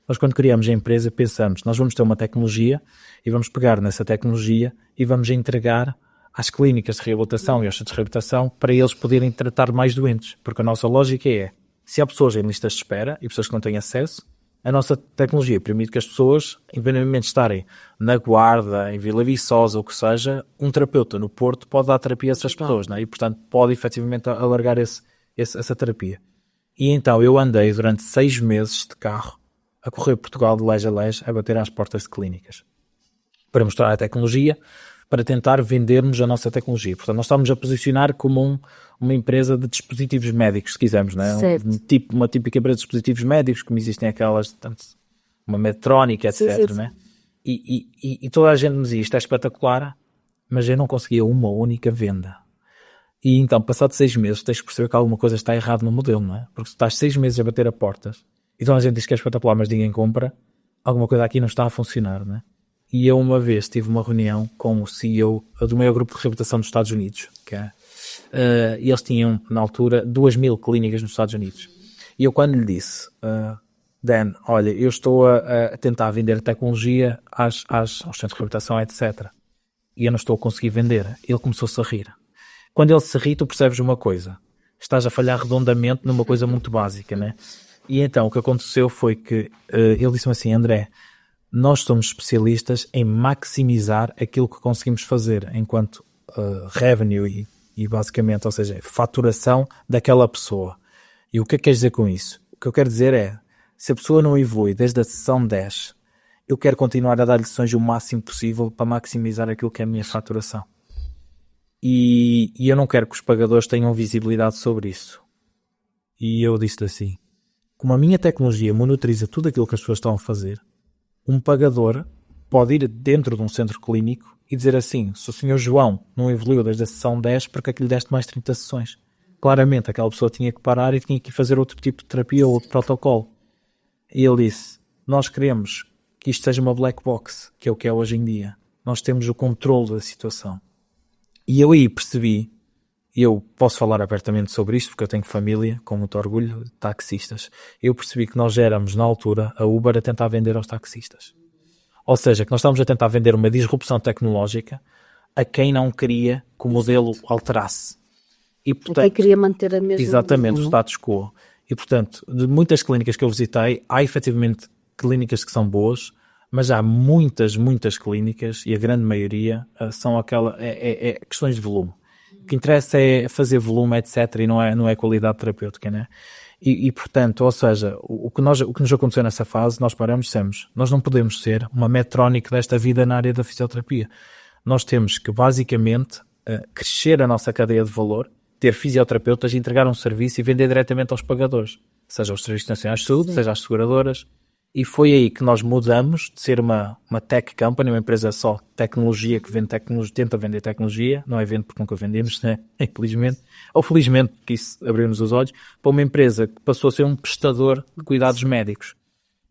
nós quando criamos a empresa pensamos, nós vamos ter uma tecnologia e vamos pegar nessa tecnologia e vamos entregar às clínicas de reabilitação e aos centros de reabilitação para eles poderem tratar mais doentes. Porque a nossa lógica é, se há pessoas em listas de espera e pessoas que não têm acesso, a nossa tecnologia permite que as pessoas, independentemente de estarem na Guarda, em Vila Viçosa, ou o que seja, um terapeuta no Porto pode dar terapia a essas pessoas, não é? E, portanto, pode efetivamente alargar essa terapia. E então eu andei durante 6 meses de carro a correr Portugal de lege a lege, a bater às portas de clínicas, para mostrar a tecnologia, para tentar vendermos a nossa tecnologia. Portanto, nós estamos a posicionar como uma empresa de dispositivos médicos, se quisermos, não é? Uma típica empresa de dispositivos médicos, como existem aquelas, tanto, uma Medtronic, etc. Sim. Não é? E toda a gente me dizia, isto é espetacular, mas eu não conseguia uma única venda. E então, passado 6 meses, tens que perceber que alguma coisa está errada no modelo, não é? Porque se estás 6 meses a bater a portas, então a gente diz que é espetacular, mas ninguém compra, alguma coisa aqui não está a funcionar, não é? E eu uma vez tive uma reunião com o CEO do maior grupo de reabilitação dos Estados Unidos, que é, e eles tinham, na altura, 2.000 clínicas nos Estados Unidos. E eu quando lhe disse, Dan, olha, eu estou a tentar vender tecnologia aos centros de reabilitação, etc. E eu não estou a conseguir vender. Ele começou-se a rir. Quando ele se ri, tu percebes uma coisa. Estás a falhar redondamente numa coisa muito básica, né? E então o que aconteceu foi que ele disse-me assim, André, nós somos especialistas em maximizar aquilo que conseguimos fazer enquanto revenue e basicamente, ou seja, faturação daquela pessoa. E o que é que queres dizer com isso? O que eu quero dizer é, se a pessoa não evolui desde a sessão 10, eu quero continuar a dar lições o máximo possível para maximizar aquilo que é a minha faturação. E eu não quero que os pagadores tenham visibilidade sobre isso. E eu disse assim, como a minha tecnologia monitoriza tudo aquilo que as pessoas estão a fazer, um pagador pode ir dentro de um centro clínico e dizer assim, se o senhor João não evoluiu desde a sessão 10, porque é que lhe deste mais 30 sessões? Claramente, aquela pessoa tinha que parar e tinha que fazer outro tipo de terapia ou outro protocolo. E ele disse, nós queremos que isto seja uma black box, que é o que é hoje em dia. Nós temos o controle da situação. E eu aí percebi, e eu posso falar abertamente sobre isto, porque eu tenho família, com muito orgulho, de taxistas. Eu percebi que nós éramos, na altura, a Uber a tentar vender aos taxistas. Ou seja, que nós estávamos a tentar vender uma disrupção tecnológica a quem não queria que o modelo alterasse. E, portanto, quem queria manter a mesma... Exatamente, o status quo. E, portanto, de muitas clínicas que eu visitei, há efetivamente clínicas que são boas, mas há muitas clínicas, e a grande maioria são questões de volume. O que interessa é fazer volume, etc., e não é qualidade terapêutica, né? E portanto, ou seja, o que nos aconteceu nessa fase, nós paramos e dissemos, nós não podemos ser uma Medtronic desta vida na área da fisioterapia. Nós temos que, basicamente, crescer a nossa cadeia de valor, ter fisioterapeutas, entregar um serviço e vender diretamente aos pagadores, seja aos Serviços Nacionais de Saúde, seja às seguradoras. E foi aí que nós mudamos de ser uma tech company, uma empresa só tecnologia que vende tecnologia, tenta vender tecnologia, não é vende porque nunca vendemos, né? Infelizmente, ou felizmente, porque isso abriu-nos os olhos, para uma empresa que passou a ser um prestador de cuidados médicos.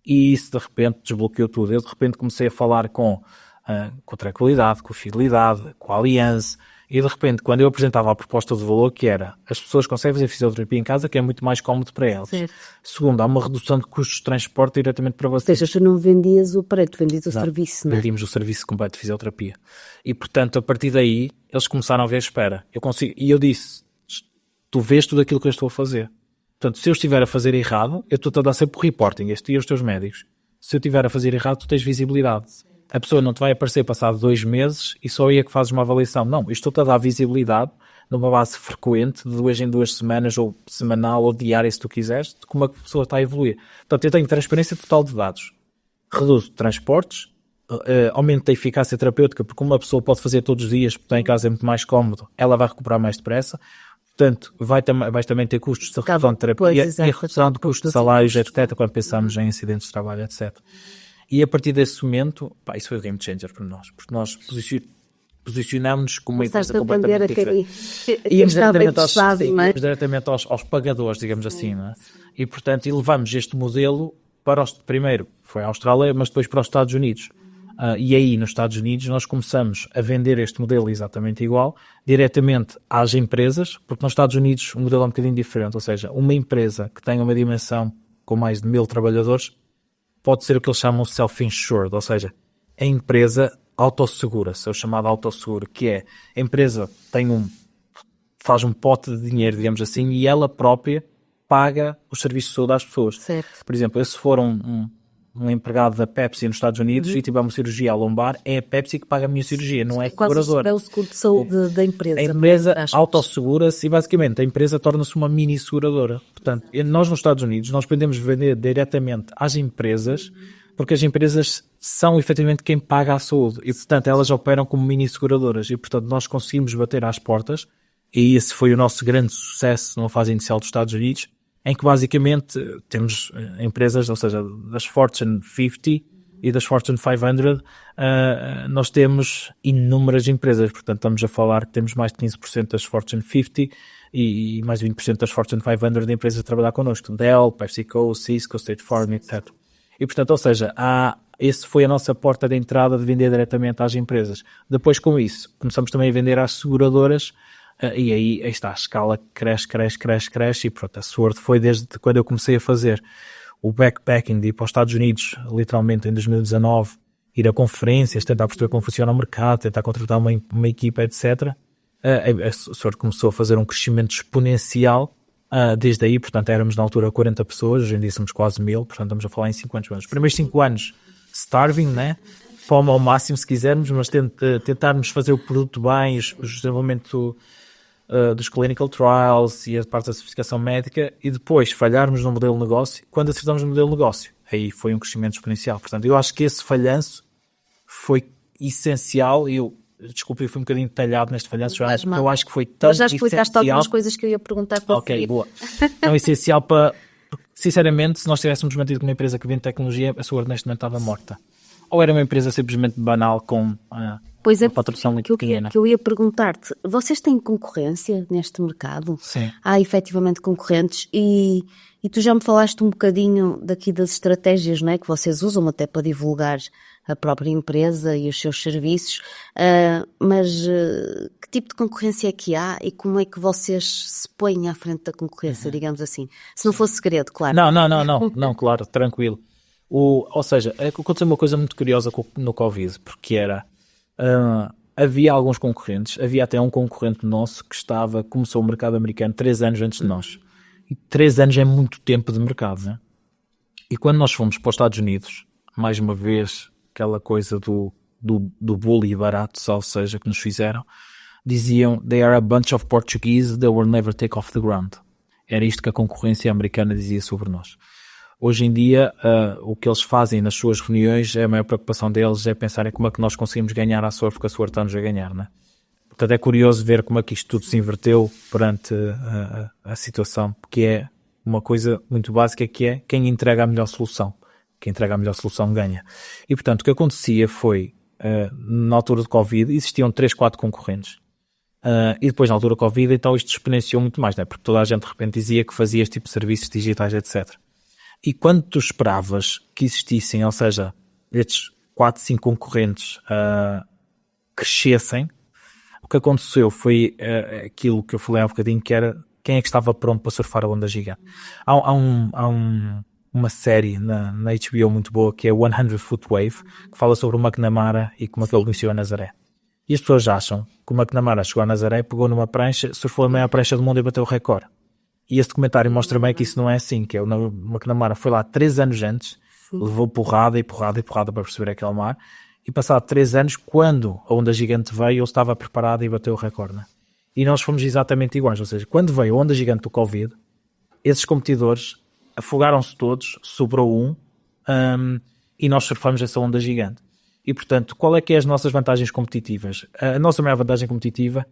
E isso de repente desbloqueou tudo. Eu de repente comecei a falar com a Tranquilidade, com a Fidelidade, com a Allianz, e de repente, quando eu apresentava a proposta de valor, que era, as pessoas conseguem fazer fisioterapia em casa, que é muito mais cómodo para elas. Certo. Segundo, há uma redução de custos de transporte diretamente para vocês. Ou seja, tu não vendias o preço, vendias o serviço, não é? Vendíamos o serviço completo de fisioterapia. E, portanto, a partir daí, eles começaram a ver, espera, e eu disse, tu vês tudo aquilo que eu estou a fazer. Portanto, se eu estiver a fazer errado, eu estou a dar sempre o reporting, este e os teus médicos. Se eu estiver a fazer errado, tu tens visibilidade. A pessoa não te vai aparecer passado 2 meses e só aí é que fazes uma avaliação. Não, isto estou-te a dar visibilidade numa base frequente, de 2 em 2 semanas, ou semanal, ou diária, se tu quiseres, de como a pessoa está a evoluir. Portanto, eu tenho transparência total de dados. Reduzo transportes, aumento a eficácia terapêutica, porque uma pessoa pode fazer todos os dias, porque está em casa é muito mais cómodo, ela vai recuperar mais depressa. Portanto, vais também ter custos de redução de terapia e redução de custos de salários, etc., quando pensamos em acidentes de trabalho, etc. E a partir desse momento, isso foi o game changer para nós, porque nós posicionamos-nos como uma empresa Começaste a completamente vender a quem diferente. Íamos estava diretamente, interessado, não é? íamos diretamente aos pagadores, digamos assim, não é? E, portanto, levamos este modelo para primeiro foi a Austrália, mas depois para os Estados Unidos. E aí, nos Estados Unidos, nós começamos a vender este modelo exatamente igual, diretamente às empresas, porque nos Estados Unidos o modelo é um bocadinho diferente, ou seja, uma empresa que tenha uma dimensão com mais de 1000 trabalhadores pode ser o que eles chamam self-insured, ou seja, a empresa autossegura-se, é o chamado autosseguro, que é a empresa faz um pote de dinheiro, digamos assim, e ela própria paga os serviços de saúde às pessoas. Certo. Por exemplo, se for um empregado da Pepsi nos Estados Unidos e tiver uma cirurgia à lombar, é a Pepsi que paga a minha cirurgia, não é a seguradora. É o seguro de saúde da empresa. A empresa autossegura-se e basicamente a empresa torna-se uma mini seguradora. Portanto, nós nos Estados Unidos nós podemos vender diretamente às empresas porque as empresas são efetivamente quem paga a saúde e portanto elas operam como mini seguradoras e portanto nós conseguimos bater às portas e esse foi o nosso grande sucesso numa fase inicial dos Estados Unidos, em que basicamente temos empresas, ou seja, das Fortune 50 e das Fortune 500, nós temos inúmeras empresas, portanto estamos a falar que temos mais de 15% das Fortune 50 e mais de 20% das Fortune 500 de empresas a trabalhar connosco, Dell, PepsiCo, Cisco, State Farm, etc. E portanto, ou seja, esse foi a nossa porta de entrada de vender diretamente às empresas. Depois com isso, começamos também a vender às seguradoras, e aí está, a escala cresce e pronto, a Sword foi desde quando eu comecei a fazer o backpacking de ir para os Estados Unidos, literalmente em 2019, ir a conferências, tentar perceber como funciona o mercado, tentar contratar uma equipa, etc. A Sword começou a fazer um crescimento exponencial desde aí, portanto éramos na altura 40 pessoas, hoje em dia somos quase 1000, portanto estamos a falar em 5 anos. Os primeiros 5 anos starving, né? Fome ao máximo se quisermos, mas tentarmos fazer o produto bem, o desenvolvimento dos clinical trials e a parte da certificação médica e depois falharmos no modelo de negócio. Quando acertamos no modelo de negócio, aí foi um crescimento exponencial. Portanto, eu acho que esse falhanço foi essencial e eu fui um bocadinho detalhado neste falhanço, eu acho que foi tão essencial. Já explicaste algumas coisas que eu ia perguntar para Ok, boa. Tão essencial para, sinceramente, se nós tivéssemos mantido com uma empresa que vende tecnologia, a Sword neste momento estava morta. Ou era uma empresa simplesmente banal com uma patrocínio muito pequena. Que eu ia perguntar-te, vocês têm concorrência neste mercado? Sim. Há efetivamente concorrentes e tu já me falaste um bocadinho daqui das estratégias, não é, que vocês usam até para divulgar a própria empresa e os seus serviços, mas que tipo de concorrência é que há e como é que vocês se põem à frente da concorrência, digamos assim? Se não fosse segredo, claro. Não, claro, tranquilo. Ou seja, aconteceu uma coisa muito curiosa no Covid, porque havia alguns concorrentes, havia até um concorrente nosso que começou o mercado americano 3 anos antes de nós. E 3 anos é muito tempo de mercado, né? E quando nós fomos para os Estados Unidos, mais uma vez, aquela coisa do bully barato, ou seja, que nos fizeram, diziam, they are a bunch of Portuguese that will never take off the ground. Era isto que a concorrência americana dizia sobre nós. Hoje em dia, o que eles fazem nas suas reuniões, a maior preocupação deles é pensar em como é que nós conseguimos ganhar a Sword, porque a Sword está-nos a ganhar, né? Portanto, é curioso ver como é que isto tudo se inverteu perante a situação, porque é uma coisa muito básica, que é quem entrega a melhor solução. Quem entrega a melhor solução ganha. E, portanto, o que acontecia foi, na altura do Covid, existiam 3, 4 concorrentes. E depois, na altura do Covid, então isto exponenciou muito mais, né? Porque toda a gente, de repente, dizia que fazia este tipo de serviços digitais, etc. E quando tu esperavas que existissem, ou seja, estes 4, 5 concorrentes crescessem, o que aconteceu foi aquilo que eu falei há um bocadinho, que era quem é que estava pronto para surfar a onda gigante. Há uma série na HBO muito boa, que é 100 Foot Wave, que fala sobre o McNamara e como é que ele conheceu a Nazaré. E as pessoas acham que o McNamara chegou a Nazaré, pegou numa prancha, surfou a maior prancha do mundo e bateu o recorde. E este documentário mostra bem que isso não é assim, que o McNamara foi lá 3 anos antes, levou porrada para perceber aquele mar, e passado 3 anos, quando a onda gigante veio, ele estava preparado e bateu o recorde. Né? E nós fomos exatamente iguais, ou seja, quando veio a onda gigante do Covid, esses competidores afogaram-se todos, sobrou um, e nós surfamos essa onda gigante. E portanto, qual é que é as nossas vantagens competitivas? A nossa maior vantagem competitiva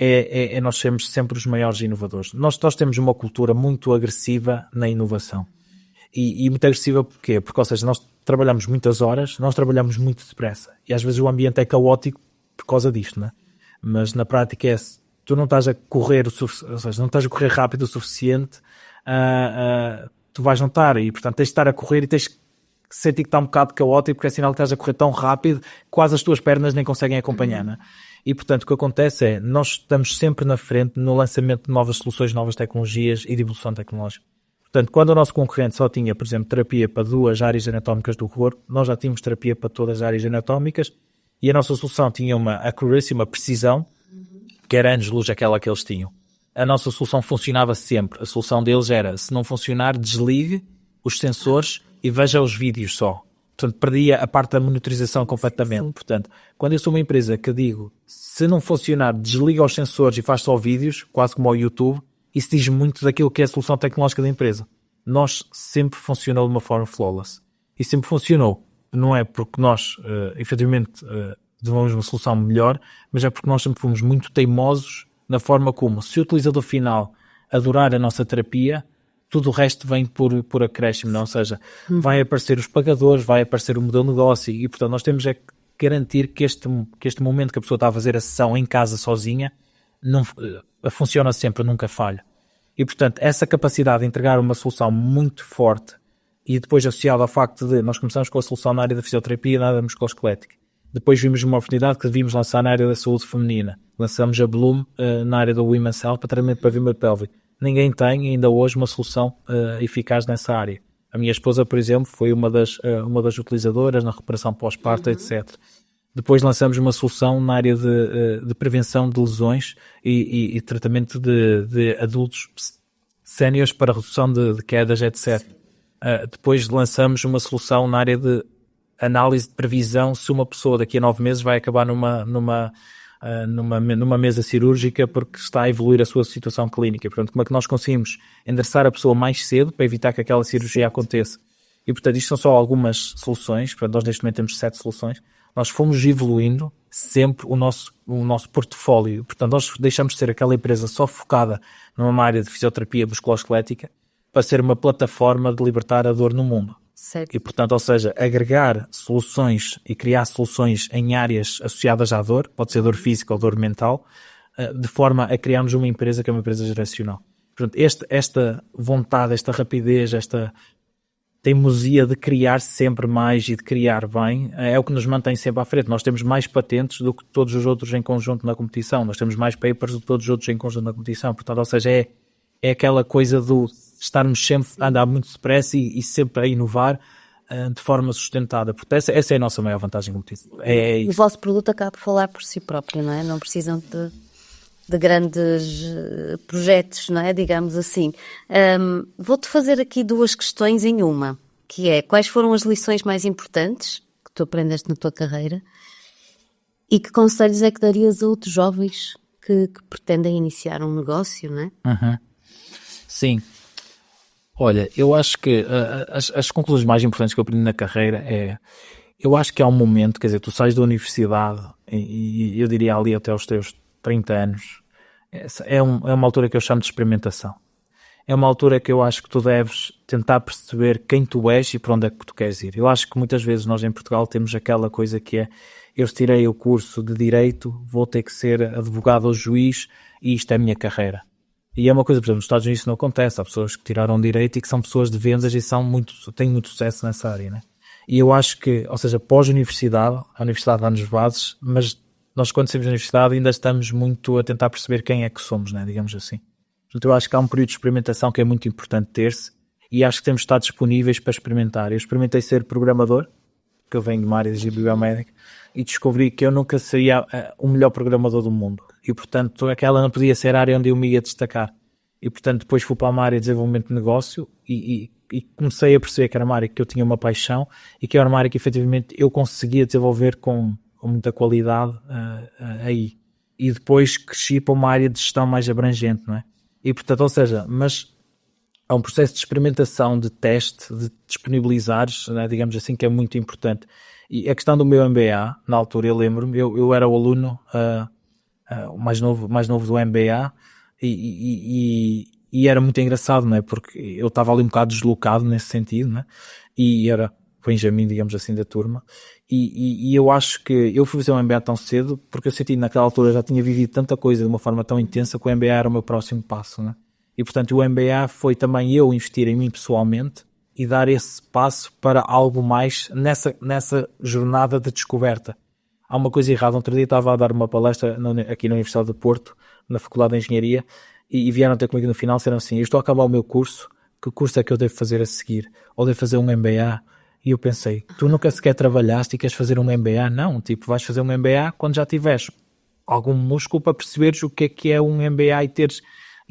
é nós sermos sempre os maiores inovadores. Nós temos uma cultura muito agressiva na inovação. E muito agressiva porquê? Porque, ou seja, nós trabalhamos muitas horas, nós trabalhamos muito depressa. E às vezes o ambiente é caótico por causa disto, né? Mas na prática tu não estás a correr ou seja, não estás a correr rápido o suficiente, tu vais notar, e portanto tens de estar a correr e tens que sentir que está um bocado caótico, porque é sinal que estás a correr tão rápido que quase as tuas pernas nem conseguem acompanhar, né? E portanto o que acontece é, nós estamos sempre na frente no lançamento de novas soluções, novas tecnologias e de evolução tecnológica. Portanto, quando o nosso concorrente só tinha, por exemplo, terapia para 2 áreas anatómicas do corpo, nós já tínhamos terapia para todas as áreas anatómicas, e a nossa solução tinha uma accuracy, uma precisão, que era anos-luz aquela que eles tinham. A nossa solução funcionava sempre. A solução deles era, se não funcionar, desligue os sensores e veja os vídeos só. Portanto, perdia a parte da monitorização completamente. Portanto, quando eu sou uma empresa que digo, se não funcionar, desliga os sensores e faz só vídeos, quase como ao YouTube, isso diz muito daquilo que é a solução tecnológica da empresa. Nós sempre funcionou de uma forma flawless. E sempre funcionou. Não é porque nós, efetivamente, desenvolvemos uma solução melhor, mas é porque nós sempre fomos muito teimosos na forma como, se o utilizador final adorar a nossa terapia, tudo o resto vem por acréscimo, não? Ou seja, vai aparecer os pagadores, vai aparecer o modelo de negócio, e portanto nós temos é que garantir que este momento que a pessoa está a fazer a sessão em casa sozinha não funciona sempre, nunca falha. E portanto essa capacidade de entregar uma solução muito forte, e depois associado ao facto de nós começamos com a solução na área da fisioterapia e na área da musculoesquelética. Depois vimos uma oportunidade que devíamos lançar na área da saúde feminina. Lançamos a Bloom na área do Women's Health para tratamento para vêmula pélvica. Ninguém tem ainda hoje uma solução eficaz nessa área. A minha esposa, por exemplo, foi uma das utilizadoras na recuperação pós-parto, etc. Depois lançamos uma solução na área de prevenção de lesões e tratamento de adultos séniores para redução de quedas, etc. Depois lançamos uma solução na área de análise de previsão se uma pessoa daqui a 9 meses vai acabar numa mesa cirúrgica porque está a evoluir a sua situação clínica. Portanto, como é que nós conseguimos endereçar a pessoa mais cedo para evitar que aquela cirurgia aconteça? E, portanto, isto são só algumas soluções. Portanto, nós neste momento temos 7 soluções. Nós fomos evoluindo sempre o nosso portfólio. Portanto, nós deixamos de ser aquela empresa só focada numa área de fisioterapia musculoesquelética para ser uma plataforma de libertar a dor no mundo. Certo. E, portanto, ou seja, agregar soluções e criar soluções em áreas associadas à dor, pode ser dor física ou dor mental, de forma a criarmos uma empresa que é uma empresa geracional. Portanto, esta vontade, esta rapidez, esta teimosia de criar sempre mais e de criar bem, é o que nos mantém sempre à frente. Nós temos mais patentes do que todos os outros em conjunto na competição. Nós temos mais papers do que todos os outros em conjunto na competição. Portanto, ou seja, é aquela coisa do estarmos sempre a andar muito depressa e sempre a inovar de forma sustentada. Porque essa é a nossa maior vantagem competitiva. O vosso produto acaba por falar por si próprio, não é? Não precisam de grandes projetos, não é? Digamos assim. Vou-te fazer aqui 2 questões em uma, que é: quais foram as lições mais importantes que tu aprendeste na tua carreira e que conselhos é que darias a outros jovens que pretendem iniciar um negócio, não é? Sim. Olha, eu acho que as conclusões mais importantes que eu aprendi na carreira eu acho que há um momento, quer dizer, tu sais da universidade e eu diria ali até aos teus 30 anos, é uma altura que eu chamo de experimentação. É uma altura que eu acho que tu deves tentar perceber quem tu és e para onde é que tu queres ir. Eu acho que muitas vezes nós em Portugal temos aquela coisa que é: eu tirei o curso de Direito, vou ter que ser advogado ou juiz e isto é a minha carreira. E é uma coisa, por exemplo, nos Estados Unidos isso não acontece. Há pessoas que tiraram Direito e que são pessoas de vendas e têm muito sucesso nessa área, né? E eu acho que, ou seja, pós-universidade, a universidade dá-nos bases, mas nós quando saímos da universidade ainda estamos muito a tentar perceber quem é que somos, né? Digamos assim. Portanto, eu acho que há um período de experimentação que é muito importante ter-se e acho que temos de estar disponíveis para experimentar. Eu experimentei ser programador, que eu venho de uma área de biomédica, e descobri que eu nunca seria o melhor programador do mundo. E, portanto, aquela não podia ser a área onde eu me ia destacar. E, portanto, depois fui para uma área de desenvolvimento de negócio e comecei a perceber que era uma área que eu tinha uma paixão e que era uma área que, efetivamente, eu conseguia desenvolver com muita qualidade aí. E depois cresci para uma área de gestão mais abrangente, não é? E, portanto, ou seja, mas há um processo de experimentação, de teste, de disponibilizares, né, digamos assim, que é muito importante. E a questão do meu MBA, na altura, eu lembro-me, eu era o aluno mais novo do MBA e era muito engraçado, não é? Porque eu estava ali um bocado deslocado nesse sentido, né? E era Benjamin, digamos assim, da turma, e eu acho que eu fui fazer um MBA tão cedo porque eu senti naquela altura, já tinha vivido tanta coisa de uma forma tão intensa que o MBA era o meu próximo passo, né? E portanto o MBA foi também eu investir em mim pessoalmente e dar esse passo para algo mais nessa jornada de descoberta. Há uma coisa errada. Outro dia estava a dar uma palestra aqui na Universidade de Porto, na Faculdade de Engenharia, e vieram ter comigo no final e disseram assim: eu estou a acabar o meu curso, que curso é que eu devo fazer a seguir? Ou devo fazer um MBA? E eu pensei, tu nunca sequer trabalhaste e queres fazer um MBA? Não, tipo, vais fazer um MBA quando já tiveres algum músculo para perceberes o que é um MBA e teres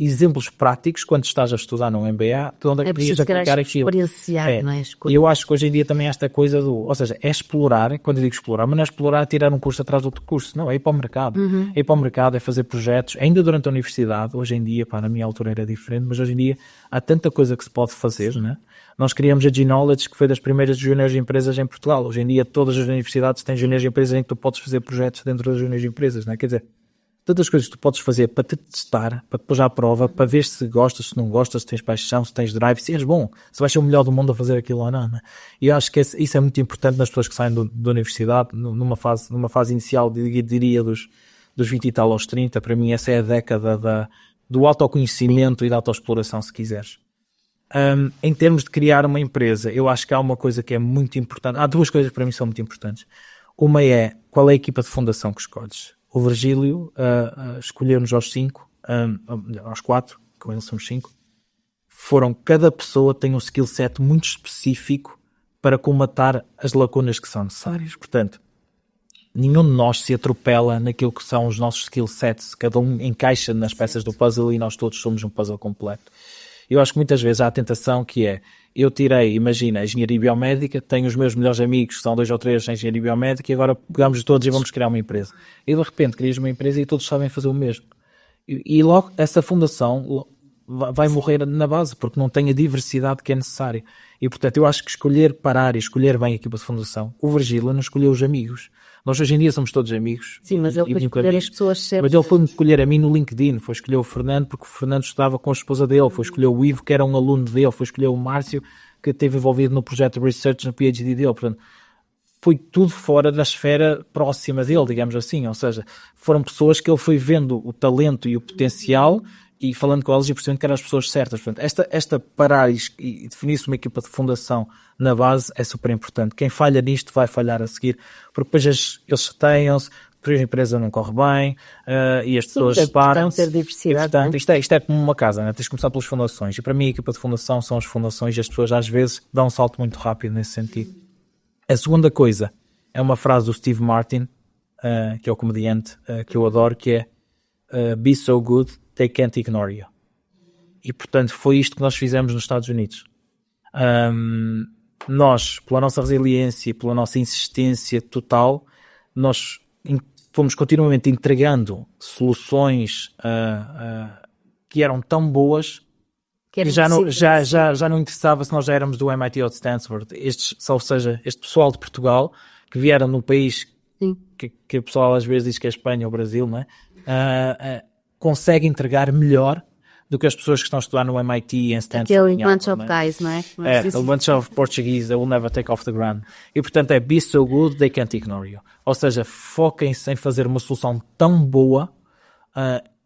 exemplos práticos quando estás a estudar num MBA, de onde é que preciso aplicar aquilo. Experienciar, não é? E eu acho que hoje em dia também há esta coisa ou seja, é explorar, quando eu digo explorar, mas não é explorar tirar um curso atrás do outro curso, não, é ir para o mercado. É ir para o mercado, é fazer projetos, ainda durante a universidade, hoje em dia, na minha altura era diferente, mas hoje em dia há tanta coisa que se pode fazer, né? Nós criamos a G-Knowledge, que foi das primeiras juniors de empresas em Portugal. Hoje em dia todas as universidades têm juniors de empresas em que tu podes fazer projetos dentro das juniors de empresas, né? Quer dizer, tantas coisas que tu podes fazer para te testar, para te pôr à prova, para ver se gostas, se não gostas, se tens paixão, se tens drive, se és bom, se vais ser o melhor do mundo a fazer aquilo ou não, né? E eu acho que isso é muito importante nas pessoas que saem da universidade, numa fase inicial, diria dos 20 e tal aos 30, para mim essa é a década do autoconhecimento e da autoexploração, se quiseres. Em termos de criar uma empresa, eu acho que há uma coisa que é muito importante. Há duas coisas que para mim são muito importantes. Uma é, qual é a equipa de fundação que escolhes? O Virgílio escolheu-nos aos 4, com ele somos 5. Cada pessoa tem um skill set muito específico para colmatar as lacunas que são necessárias. Portanto, nenhum de nós se atropela naquilo que são os nossos skill sets. Cada um encaixa nas peças do puzzle e nós todos somos um puzzle completo. Eu acho que muitas vezes há a tentação que é, eu tirei, imagina, a engenharia biomédica, tenho os meus melhores amigos, que são 2 ou 3 em engenharia biomédica, e agora pegamos todos e vamos criar uma empresa. E de repente crias uma empresa e todos sabem fazer o mesmo. E logo essa fundação vai morrer na base, porque não tem a diversidade que é necessária. E portanto eu acho que escolher parar e escolher bem a equipa de fundação, o Virgílio não escolheu os amigos. Nós hoje em dia somos todos amigos. Sim, mas ele foi escolher as pessoas certas. Mas ele foi escolher a mim no LinkedIn, foi escolher o Fernando porque o Fernando estudava com a esposa dele, foi escolher o Ivo que era um aluno dele, foi escolher o Márcio que esteve envolvido no projeto de research no PhD dele. Portanto, foi tudo fora da esfera próxima dele, digamos assim. Ou seja, foram pessoas que ele foi vendo o talento e o potencial e falando com elas e percebendo que eram as pessoas certas. Portanto, esta parar e definir-se uma equipa de fundação na base é super importante. Quem falha nisto vai falhar a seguir, porque depois eles chateiam-se, depois a empresa não corre bem e as pessoas separam-se. Ter diversidade. Portanto, isto é como uma casa, né? Tens de começar pelas fundações. E para mim a equipa de fundação são as fundações e as pessoas às vezes dão um salto muito rápido nesse sentido. A segunda coisa é uma frase do Steve Martin, que é o comediante que eu adoro, que é be so good they can't ignore you. E portanto foi isto que nós fizemos nos Estados Unidos. Nós, pela nossa resiliência, pela nossa insistência total, nós fomos continuamente entregando soluções que eram tão boas que já não interessava se nós já éramos do MIT ou de Stanford. Ou seja, este pessoal de Portugal que vieram num país que o pessoal às vezes diz que é Espanha ou Brasil, não é? Consegue entregar melhor do que as pessoas que estão a estudar no MIT e em Stanford. Aquele bunch of guys, não é? A bunch of Portuguese that will never take off the ground. E portanto é be so good they can't ignore you. Ou seja, foquem-se em fazer uma solução tão boa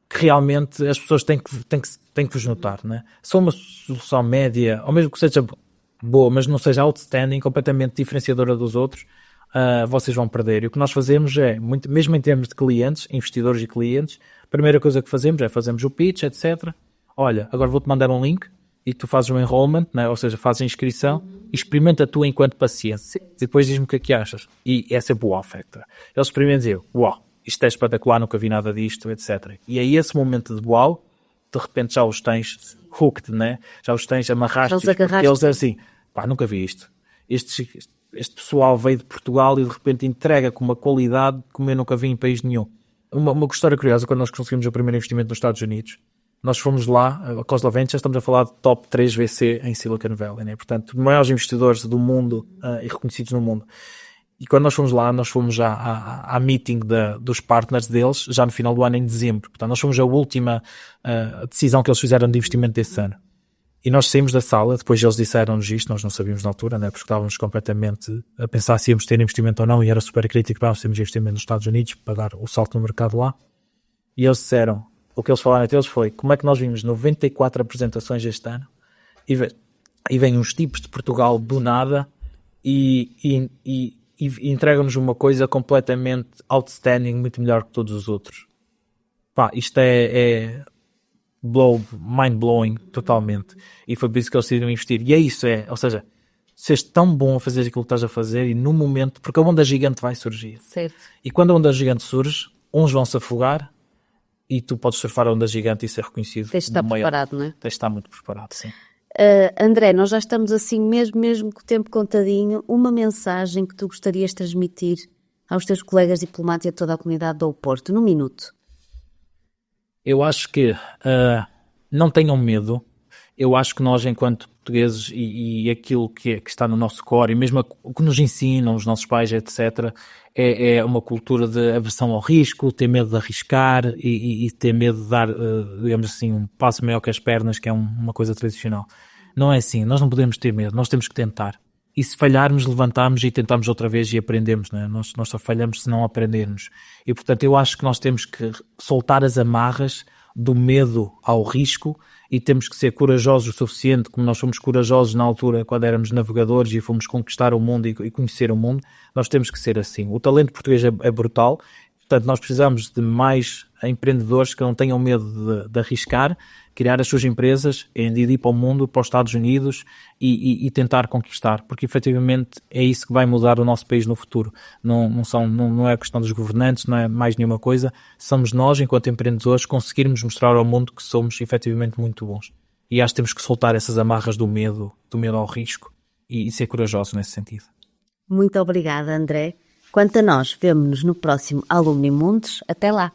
que realmente as pessoas têm que vos notar, não é? Se for uma solução média, ou mesmo que seja boa, mas não seja outstanding, completamente diferenciadora dos outros, vocês vão perder. E o que nós fazemos é, mesmo em termos de clientes, investidores e clientes, a primeira coisa que fazemos é fazemos o pitch, etc. Olha, agora vou-te mandar um link e tu fazes o enrollment, né? Ou seja, fazes a inscrição e experimenta tu enquanto paciente. E depois diz-me o que é que achas. E é sempre o wow factor. Eles experimentam e dizem, uau, isto é espetacular, nunca vi nada disto, etc. E aí esse momento de uau, de repente já os tens hooked, né? Já os tens amarrados. Porque eles dizem assim, pá, nunca vi isto. Este pessoal veio de Portugal e de repente entrega com uma qualidade como eu nunca vi em país nenhum. Uma história curiosa, quando nós conseguimos o primeiro investimento nos Estados Unidos, nós fomos lá, a Khosla Ventures, estamos a falar de top 3 VC em Silicon Valley, né? Portanto, maiores investidores do mundo e reconhecidos no mundo. E quando nós fomos lá, nós fomos já à meeting dos partners deles, já no final do ano, em dezembro. Portanto, nós fomos a última decisão que eles fizeram de investimento desse ano. E nós saímos da sala, depois eles disseram-nos isto, nós não sabíamos na altura, né, porque estávamos completamente a pensar se íamos ter investimento ou não, e era super crítico para nós termos investimento nos Estados Unidos para dar o salto no mercado lá. E eles disseram, o que eles falaram entre eles foi, como é que nós vimos 94 apresentações este ano e vêm uns tipos de Portugal do nada e entregam-nos uma coisa completamente outstanding, muito melhor que todos os outros. Pá, isto é mind-blowing totalmente. E foi por isso que eles decidiram investir. E é isso, ou seja, seres tão bom a fazer aquilo que estás a fazer e no momento, porque a onda gigante vai surgir. Certo. E quando a onda gigante surge, uns vão se afogar e tu podes surfar a onda gigante e ser reconhecido. Tens de estar preparado, não é? Tens de estar muito preparado, sim. André, nós já estamos assim mesmo com o tempo contadinho. Uma mensagem que tu gostarias de transmitir aos teus colegas diplomatas e a toda a comunidade do Porto, num minuto. Eu acho que não tenham medo. Eu acho que nós, enquanto portugueses, e aquilo que está no nosso core, e mesmo o que nos ensinam os nossos pais, etc., é uma cultura de aversão ao risco, ter medo de arriscar e ter medo de dar, digamos assim, um passo maior que as pernas, que é uma coisa tradicional. Não é assim, nós não podemos ter medo, nós temos que tentar. E se falharmos, levantamos e tentamos outra vez e aprendemos, né? Nós só falhamos se não aprendermos. E, portanto, eu acho que nós temos que soltar as amarras do medo ao risco e temos que ser corajosos o suficiente, como nós fomos corajosos na altura quando éramos navegadores e fomos conquistar o mundo e conhecer o mundo. Nós temos que ser assim. O talento português é brutal. Portanto, nós precisamos de mais empreendedores que não tenham medo de arriscar, criar as suas empresas, de ir para o mundo, para os Estados Unidos e tentar conquistar, porque efetivamente é isso que vai mudar o nosso país no futuro. Não é a questão dos governantes, não é mais nenhuma coisa. Somos nós, enquanto empreendedores, conseguirmos mostrar ao mundo que somos efetivamente muito bons. E acho que temos que soltar essas amarras do medo ao risco e ser corajosos nesse sentido. Muito obrigada, André. Quanto a nós, vemo-nos no próximo Alumni Mundos. Até lá!